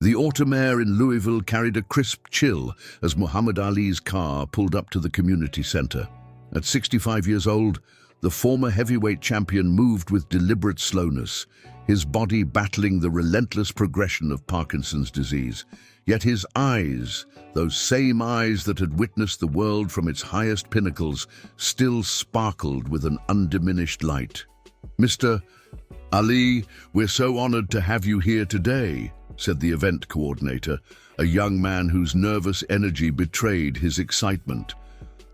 The autumn air in Louisville carried a crisp chill as Muhammad Ali's car pulled up to the community center. At 65 years old, the former heavyweight champion moved with deliberate slowness, his body battling the relentless progression of Parkinson's disease. Yet his eyes, those same eyes that had witnessed the world from its highest pinnacles, still sparkled with an undiminished light. "Mr. Ali, we're so honored to have you here today," said the event coordinator, a young man whose nervous energy betrayed his excitement.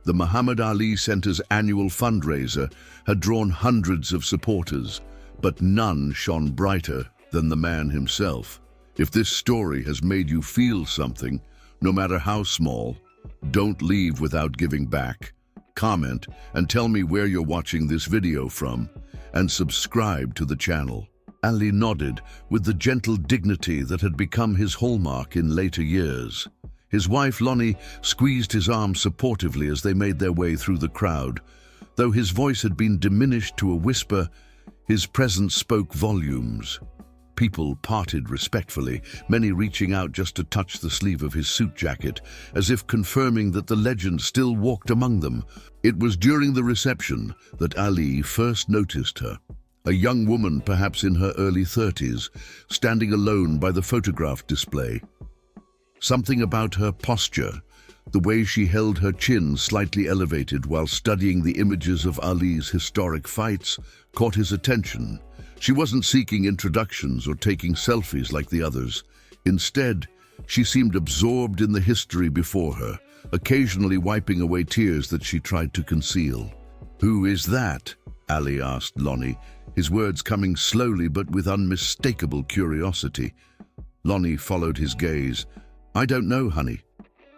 The Muhammad Ali Center's annual fundraiser had drawn hundreds of supporters, but none shone brighter than the man himself. If this story has made you feel something, no matter how small, don't leave without giving back. Comment and tell me where you're watching this video from, and subscribe to the channel. Ali nodded with the gentle dignity that had become his hallmark in later years. His wife, Lonnie, squeezed his arm supportively as they made their way through the crowd. Though his voice had been diminished to a whisper, his presence spoke volumes. People parted respectfully, many reaching out just to touch the sleeve of his suit jacket, as if confirming that the legend still walked among them. It was during the reception that Ali first noticed her. A young woman, perhaps in her early 30s, standing alone by the photograph display. Something about her posture, the way she held her chin slightly elevated while studying the images of Ali's historic fights, caught his attention. She wasn't seeking introductions or taking selfies like the others. Instead, she seemed absorbed in the history before her, occasionally wiping away tears that she tried to conceal. "Who is that?" Ali asked Lonnie, his words coming slowly but with unmistakable curiosity. Lonnie followed his gaze. "I don't know, honey.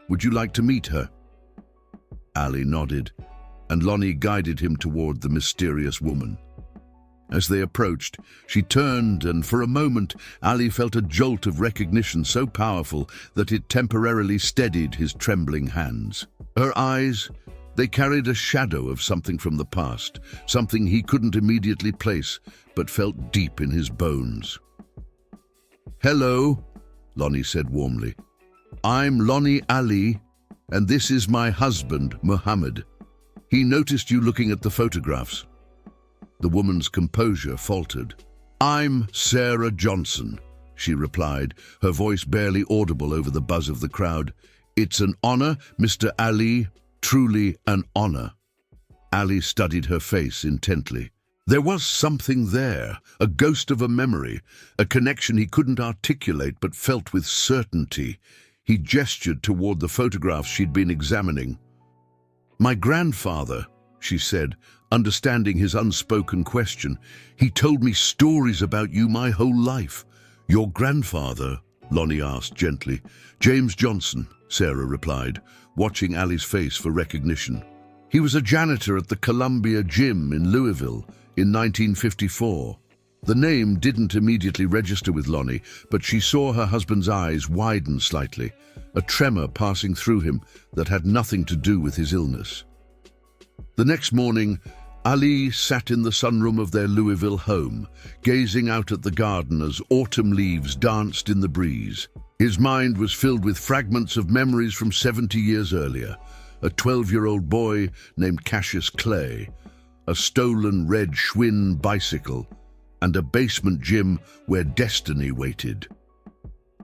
Would you like to meet her?" Ali nodded, and Lonnie guided him toward the mysterious woman. As they approached, she turned, and for a moment, Ali felt a jolt of recognition so powerful that it temporarily steadied his trembling hands. Her eyes, they carried a shadow of something from the past, something he couldn't immediately place, but felt deep in his bones. "Hello," Lonnie said warmly. "I'm Lonnie Ali, and this is my husband, Muhammad. He noticed you looking at the photographs." The woman's composure faltered. "I'm Sarah Johnson," she replied, her voice barely audible over the buzz of the crowd. "It's an honor, Mr. Ali, truly an honor." Ali studied her face intently. There was something there, a ghost of a memory, a connection he couldn't articulate but felt with certainty. He gestured toward the photographs she'd been examining. "My grandfather," she said, understanding his unspoken question. "He told me stories about you my whole life." "Your grandfather?" Lonnie asked gently. "James Johnson," Sarah replied, watching Ali's face for recognition. "He was a janitor at the Columbia Gym in Louisville in 1954. The name didn't immediately register with Lonnie, but she saw her husband's eyes widen slightly, a tremor passing through him that had nothing to do with his illness. The next morning, Ali sat in the sunroom of their Louisville home, gazing out at the garden as autumn leaves danced in the breeze. His mind was filled with fragments of memories from 70 years earlier, a 12-year-old boy named Cassius Clay, a stolen red Schwinn bicycle, and a basement gym where destiny waited.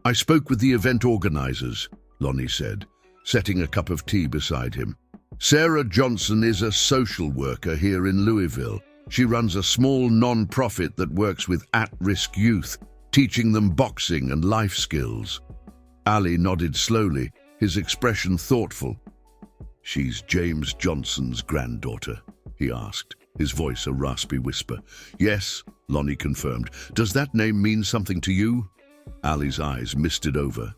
"I spoke with the event organizers," Lonnie said, setting a cup of tea beside him. "Sarah Johnson is a social worker here in Louisville. She runs a small non-profit that works with at-risk youth, teaching them boxing and life skills." Ali nodded slowly, his expression thoughtful. "She's James Johnson's granddaughter?" he asked, his voice a raspy whisper. "Yes," Lonnie confirmed. "Does that name mean something to you?" Ali's eyes misted over.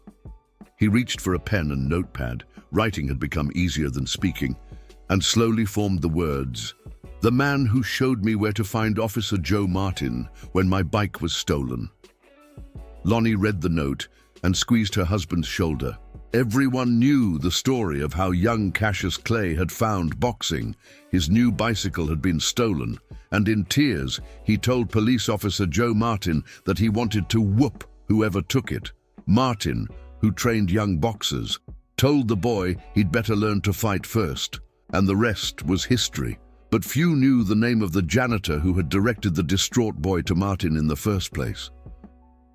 He reached for a pen and notepad. Writing had become easier than speaking, and slowly formed the words, "The man who showed me where to find Officer Joe Martin when my bike was stolen." Lonnie read the note and squeezed her husband's shoulder. Everyone knew the story of how young Cassius Clay had found boxing. His new bicycle had been stolen, and in tears, he told police officer Joe Martin that he wanted to whoop whoever took it. Martin, who trained young boxers, told the boy he'd better learn to fight first, and the rest was history. But few knew the name of the janitor who had directed the distraught boy to Martin in the first place.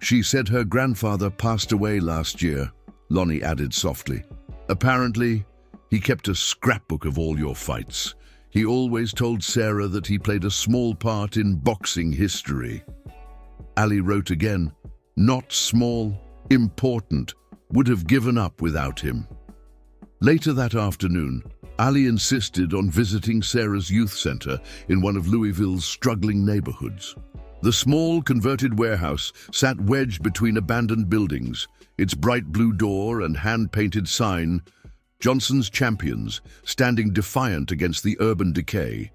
"She said her grandfather passed away last year," Lonnie added softly. "Apparently, he kept a scrapbook of all your fights. He always told Sarah that he played a small part in boxing history." Ali wrote again, "Not small, important, would have given up without him." Later that afternoon, Ali insisted on visiting Sarah's youth center in one of Louisville's struggling neighborhoods. The small converted warehouse sat wedged between abandoned buildings, its bright blue door and hand-painted sign, "Johnson's Champions," standing defiant against the urban decay.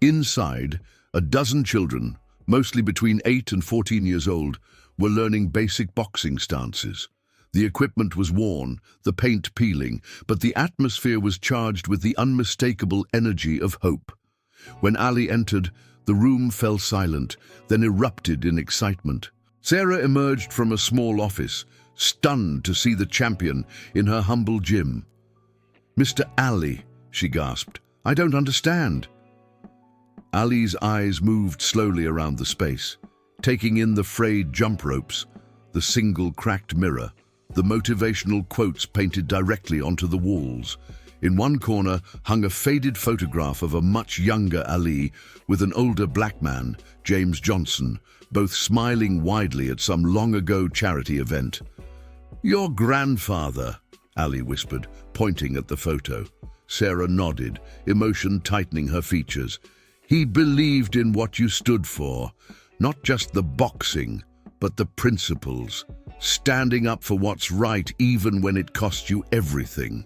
Inside, a dozen children, mostly between 8 and 14 years old, were learning basic boxing stances. The equipment was worn, the paint peeling, but the atmosphere was charged with the unmistakable energy of hope. When Ali entered, the room fell silent, then erupted in excitement. Sarah emerged from a small office, stunned to see the champion in her humble gym. "Mr. Ali," she gasped, "I don't understand." Ali's eyes moved slowly around the space, taking in the frayed jump ropes, the single cracked mirror, the motivational quotes painted directly onto the walls. In one corner hung a faded photograph of a much younger Ali with an older black man, James Johnson, both smiling widely at some long-ago charity event. "Your grandfather," Ali whispered, pointing at the photo. Sarah nodded, emotion tightening her features. "He believed in what you stood for, not just the boxing, but the principles. Standing up for what's right even when it costs you everything."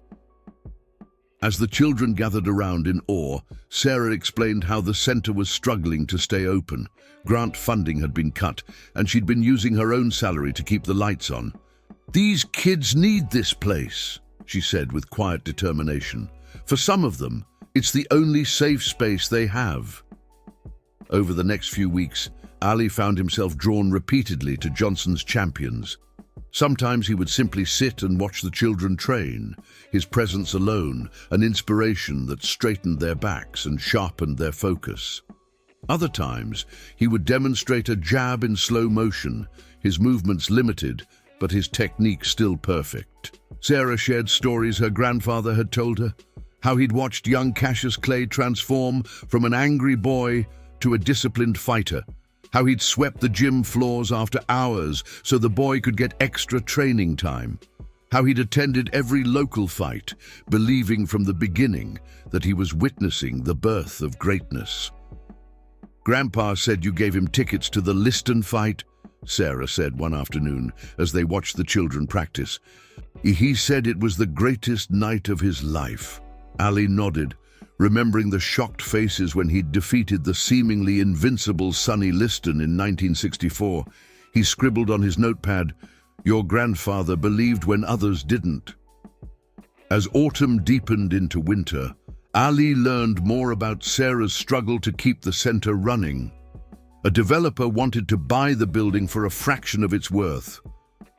As the children gathered around in awe, Sarah explained how the center was struggling to stay open. Grant funding had been cut, and she'd been using her own salary to keep the lights on. "These kids need this place," she said with quiet determination. "For some of them, it's the only safe space they have." Over the next few weeks, Ali found himself drawn repeatedly to Johnson's Champions. Sometimes he would simply sit and watch the children train, his presence alone an inspiration that straightened their backs and sharpened their focus. Other times, he would demonstrate a jab in slow motion, his movements limited, but his technique still perfect. Sarah shared stories her grandfather had told her, how he'd watched young Cassius Clay transform from an angry boy to a disciplined fighter, how he'd swept the gym floors after hours so the boy could get extra training time, how he'd attended every local fight, believing from the beginning that he was witnessing the birth of greatness. "Grandpa said you gave him tickets to the Liston fight," Sarah said one afternoon as they watched the children practice. "He said it was the greatest night of his life." Ali nodded, remembering the shocked faces when he'd defeated the seemingly invincible Sonny Liston in 1964. He scribbled on his notepad, "Your grandfather believed when others didn't." As autumn deepened into winter, Ali learned more about Sarah's struggle to keep the center running. A developer wanted to buy the building for a fraction of its worth.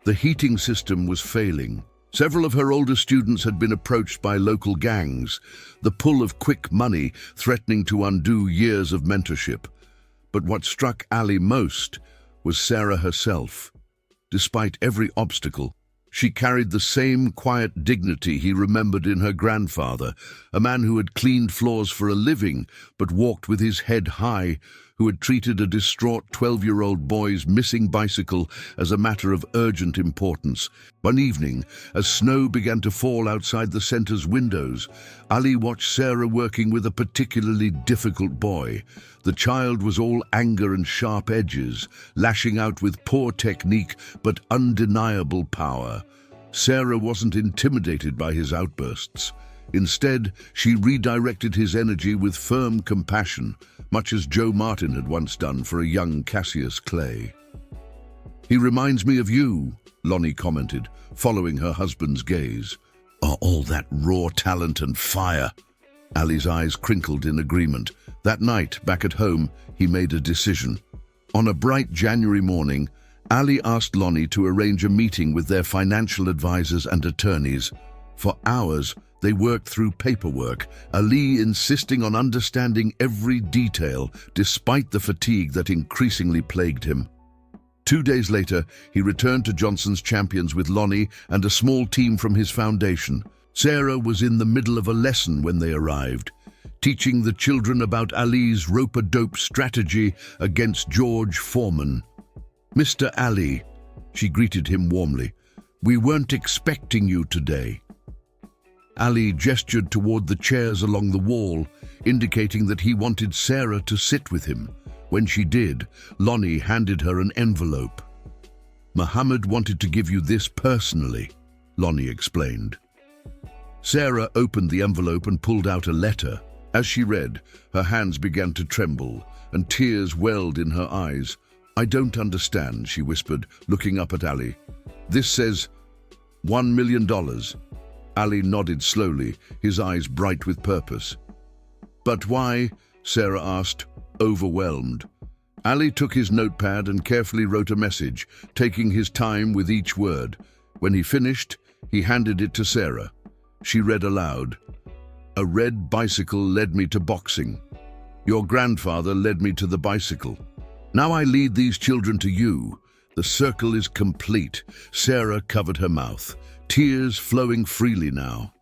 The heating system was failing. Several of her older students had been approached by local gangs, the pull of quick money threatening to undo years of mentorship. But what struck Ali most was Sarah herself. Despite every obstacle, she carried the same quiet dignity he remembered in her grandfather, a man who had cleaned floors for a living but walked with his head high, who had treated a distraught 12-year-old boy's missing bicycle as a matter of urgent importance. One evening, as snow began to fall outside the center's windows, Ali watched Sarah working with a particularly difficult boy. The child was all anger and sharp edges, lashing out with poor technique but undeniable power. Sarah wasn't intimidated by his outbursts. Instead, she redirected his energy with firm compassion, much as Joe Martin had once done for a young Cassius Clay. "He reminds me of you," Lonnie commented, following her husband's gaze. "Oh, all that raw talent and fire." Ali's eyes crinkled in agreement. That night, back at home, he made a decision. On a bright January morning, Ali asked Lonnie to arrange a meeting with their financial advisors and attorneys. For hours, they worked through paperwork, Ali insisting on understanding every detail, despite the fatigue that increasingly plagued him. 2 days later, he returned to Johnson's Champions with Lonnie and a small team from his foundation. Sarah was in the middle of a lesson when they arrived, teaching the children about Ali's rope-a-dope strategy against George Foreman. "Mr. Ali," she greeted him warmly, "we weren't expecting you today." Ali gestured toward the chairs along the wall, indicating that he wanted Sarah to sit with him. When she did, Lonnie handed her an envelope. "Muhammad wanted to give you this personally," Lonnie explained. Sarah opened the envelope and pulled out a letter. As she read, her hands began to tremble, and tears welled in her eyes. "I don't understand," she whispered, looking up at Ali. "This says $1 million. Ali nodded slowly, his eyes bright with purpose. "But why?" Sarah asked, overwhelmed. Ali took his notepad and carefully wrote a message, taking his time with each word. When he finished, he handed it to Sarah. She read aloud, "A red bicycle led me to boxing. Your grandfather led me to the bicycle. Now I lead these children to you. The circle is complete." Sarah covered her mouth, tears flowing freely now.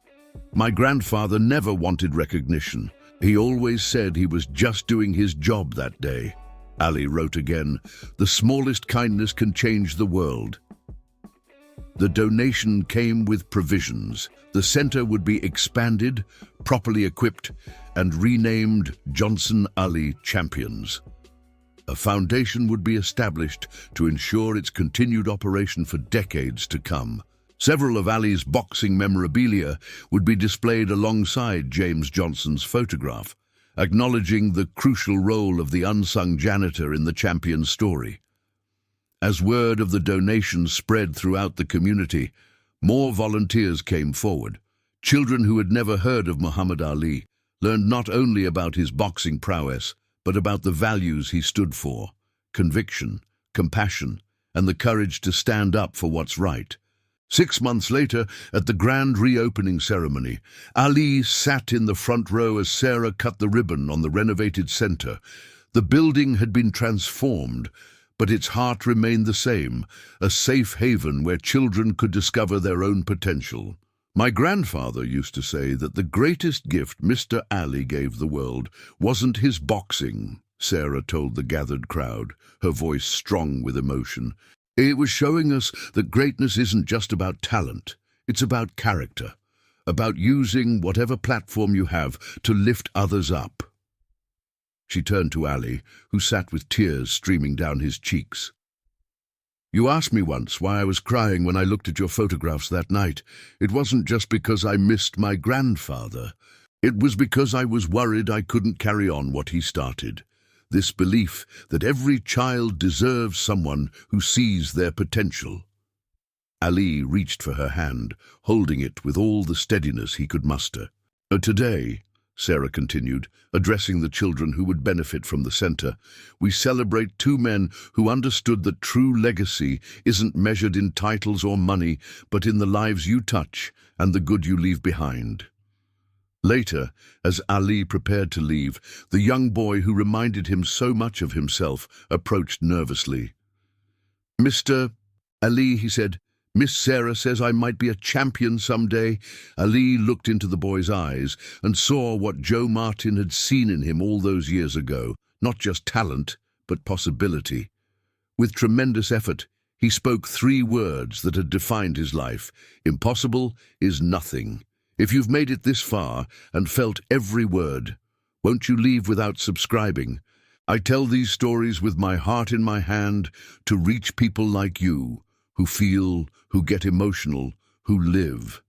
"My grandfather never wanted recognition. He always said he was just doing his job that day." Ali wrote again, "The smallest kindness can change the world." The donation came with provisions. The center would be expanded, properly equipped, and renamed Johnson Ali Champions. A foundation would be established to ensure its continued operation for decades to come. Several of Ali's boxing memorabilia would be displayed alongside James Johnson's photograph, acknowledging the crucial role of the unsung janitor in the champion's story. As word of the donation spread throughout the community, more volunteers came forward. Children who had never heard of Muhammad Ali learned not only about his boxing prowess, but about the values he stood for: conviction, compassion, and the courage to stand up for what's right. 6 months later, at the grand reopening ceremony, Ali sat in the front row as Sarah cut the ribbon on the renovated center. The building had been transformed, but its heart remained the same, a safe haven where children could discover their own potential. "My grandfather used to say that the greatest gift Mr. Ali gave the world wasn't his boxing," Sarah told the gathered crowd, her voice strong with emotion. "It was showing us that greatness isn't just about talent, it's about character, about using whatever platform you have to lift others up." She turned to Ali, who sat with tears streaming down his cheeks. "You asked me once why I was crying when I looked at your photographs that night. It wasn't just because I missed my grandfather. It was because I was worried I couldn't carry on what he started. This belief that every child deserves someone who sees their potential." Ali reached for her hand, holding it with all the steadiness he could muster. "Today," Sarah continued, addressing the children who would benefit from the center, "we celebrate two men who understood that true legacy isn't measured in titles or money, but in the lives you touch and the good you leave behind." Later, as Ali prepared to leave, the young boy who reminded him so much of himself approached nervously. "Mr. Ali," he said, "Miss Sarah says I might be a champion someday." Ali looked into the boy's eyes and saw what Joe Martin had seen in him all those years ago, not just talent, but possibility. With tremendous effort, he spoke 3 words that had defined his life: "Impossible is nothing." If you've made it this far and felt every word, won't you leave without subscribing? I tell these stories with my heart in my hand to reach people like you, who feel, who get emotional, who live.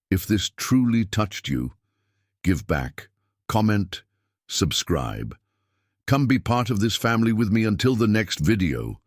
If this truly touched you, give back, comment, subscribe. Come be part of this family with me until the next video.